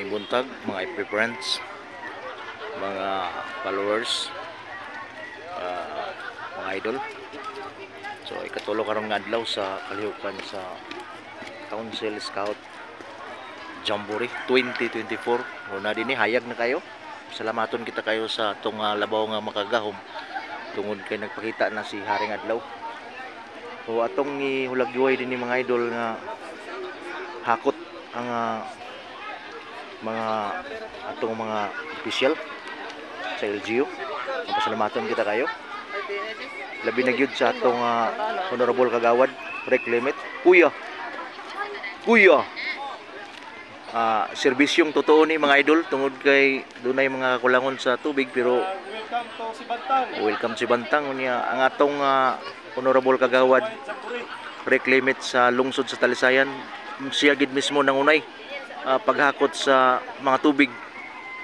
Maayong buntag, mga FB friends, mga followers, mga idol. So ikatulo karong adlaw sa kalihukan sa Council Scout Jamboree 2024. Una dinhi hayag na kayo. Salamaton kita kayo sa atong labaw nga makagahom. Tungod kay nagpakita na si Haring Adlaw. So atong ihulagyoy dinhi mga idol nga hakot ang mga atong mga official sa LGU. Pasalamaton kita kayo. Labi na gyud sa atong honorable kagawad, Rec Limit. Kuya. Serbisyong totoo ni mga idol tungod kay dunay mga kulangon sa tubig pero welcome si Bantang unya ang atong honorable kagawad Rec Limit sa lungsod sa Talisayan. Siya gid mismo nangunay paghakot sa mga tubig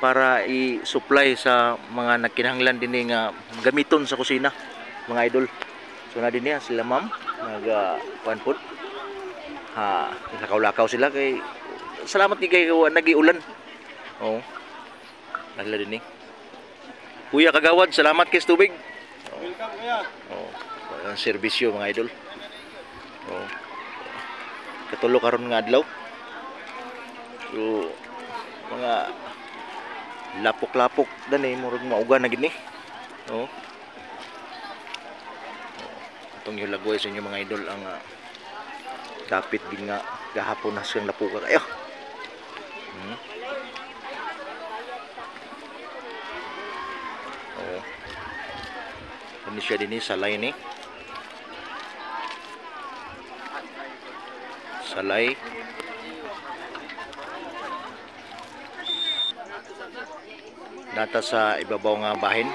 para i-supply sa mga nagkinahanglan dinhi nga gamiton sa kusina mga idol. So na dinhi sila ma'am kuan pod lakaw-lakaw sila kay salamat ni kay nagiulan. Oh. Nagla dinhi. Kuya kagawad, salamat kay tubig. Welcome kuya. Oh. Ang serbisyo mga idol. Oh. Katulo karon nga adlaw. So mga lapok-lapok dani murag mauga na gid ni. Oh. Atong hilagway sa inyo mga idol ang kapit din nga gahapon na siyang lapuka kayo. Oh. Ini siya din salay ni. Salay. Data sa ibabaw nga bahin.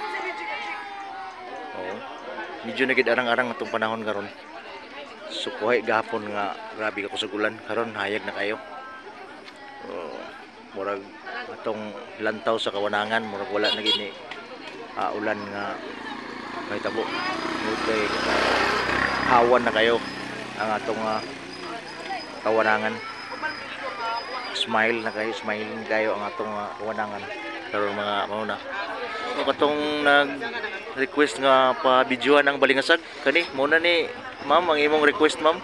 Oh. Medyo nagid arang-arang atong panahon karon. So kuhay gahapon nga grabe ka kusugulan karon hayag na kayo. Oh, murag atong lantaw sa kawanangan murag wala na gini ulan nga kahitabo. Kay hawan na kayo ang atong kawanangan. Smile na kayo, smiling kayo ang atong kawanangan. Karon mga mauna. So katong nag-request nga pa-videoan ang balingasag kani muna ni ma'am ang imong request ma'am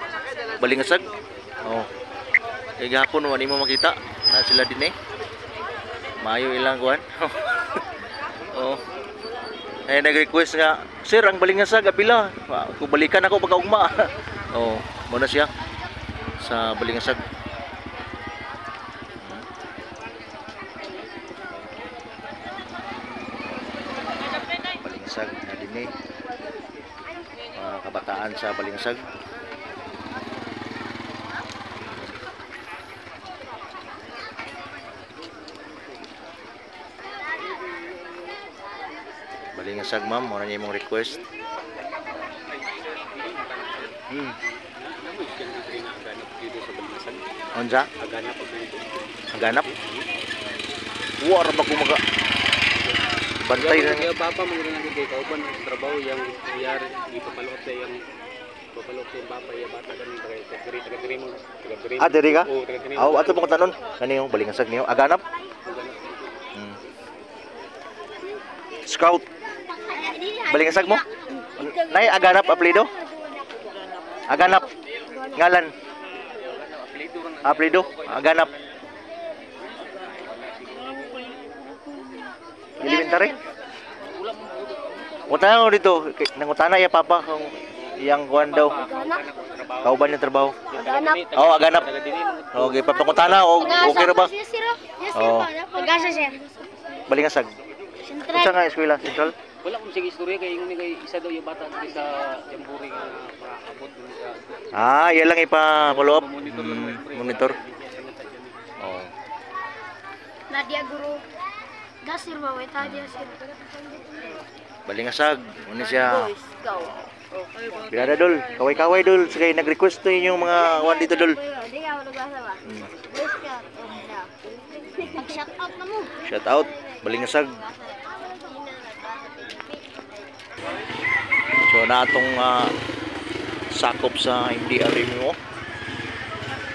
balingasag. Oh. Kay gahapon wala nimo makita na sila din maayo ilang kuan. Oh. Ay nag-request nga sir ang balingasag apila. Kung balikan ako pagka ugma. Oh, muna siya sa balingasag. Balingsag na dinhi mga kabataan sa Balingsag. Balingsag ma'am, mo na imong request. Unsa? Aganap. War ba kumaga? Bantay na niya Papa mo rin ang kay kauban sa trabaho yang yari ipapalot sa yang papalot sa papa ya bata ganin taga-diri mo. diri ka? Oo, ato mo tanon. Kani yung balingasag niyo? Aganap? Scout. Balingasag mo? Nay aganap apelyido? Aganap. Ngalan? Apelyido? Aganap. Elementary? Utana ko dito. Nangutana ya papa kung iyang kuan daw. Kauban yung trabaho. Oo, aganap. Okay, papangutana o okay ra ba? Oo. Pag-asa siya. Balingasag. Unsa nga eskwela Central? Wala kung sige istorya kay ingon kay isa daw yung bata dito sa Jamboree nga maabot dun sa Yan lang ipa-follow up. Monitor. Oh. Nadia guru. Gasir ba wait dia sir. Balingasag, ano siya? Bilada dol, kaway-kaway dol, sige nag-request to yung mga kawan dito dol. Di ka magasa ba? Shout out na mo. Shout out, Balingasag. So na atong sakop sa MDRMO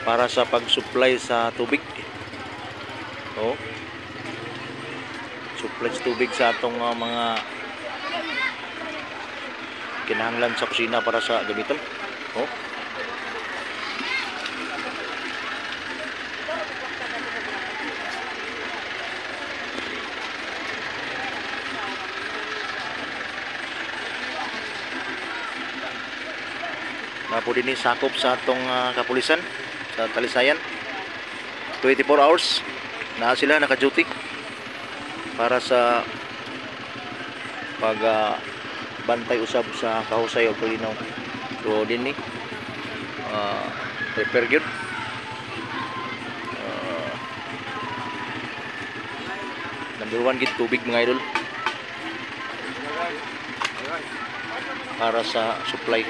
para sa pag-supply sa tubig. Oh. Supply sa tubig sa atong mga kinahanglan sa kusina para sa gamiton. Oh. Na po din sakop sa atong kapulisan sa Talisayan. 24 hours na sila naka-duty para sa pag bantay usab sa kahusay o kalinaw. So din ni prepare gyud. Number 1 gid tubig mga idol para sa supply.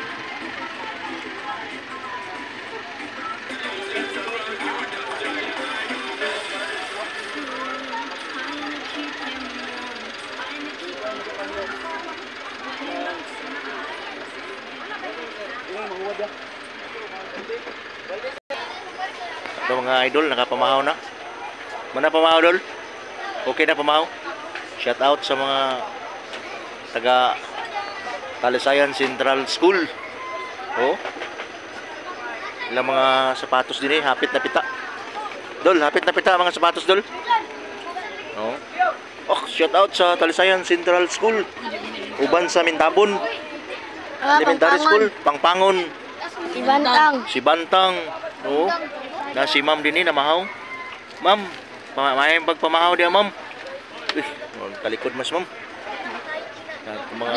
Ito mga idol, nakapamahaw na. Mana pamahaw idol? Okay na pamahaw? Shout out sa mga taga Talisayan Central School. Oh. Ilang mga sapatos din eh, hapit na pita. Dol, hapit na pita mga sapatos dol. Oh. Oh, shout out sa Talisayan Central School. Uban sa Mintabon. Elementary School, Pangpangon. Si Bantang. Si Bantang. Oh. Na si Ma'am din ni namahaw. Ma'am, may pagpamahaw dia Ma'am. Eh, kalikod mas Ma'am. Mga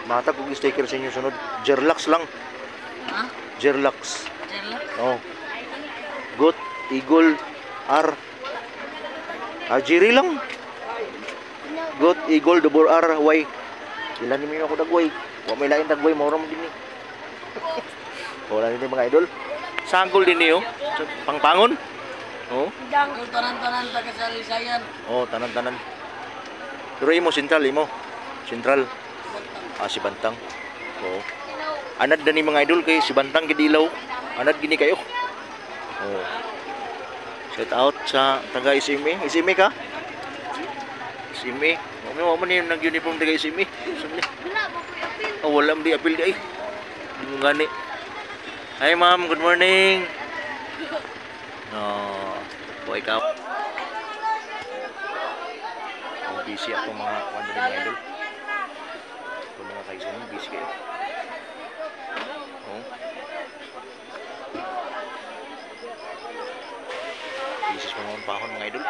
mata kong sticker sa inyo sunod. Jerlax lang. Ha? Jerlax. Jerlax? Oh. Got, Eagle, R. Jiri lang. Got, Eagle, double R, Y. Ilan niyo ako dagway. Wa may lain dagway, mauram din ni. Wala din mga idol. Sanggol din niyo. Pangpangon. Oh. Tanan-tanan taga Talisayan. Oh, tanan-tanan. Pero imo sentral imo. Sentral. Si Bantang. Oh. Anad na ni mga idol kay si Bantang gidilaw. Anad gini kayo. Oh. Shout out sa taga SMA. SMA ka? SMA. Mo man ni nag-uniform taga SMA. Oh, wala man di apil di ay. Ngani. Hi ma'am, good morning. Oh, ikaw. Busy ako mga kanya mga idol. Ito mga kaisan, busy kayo. Oh. Busy pa naman pa ako mga idol.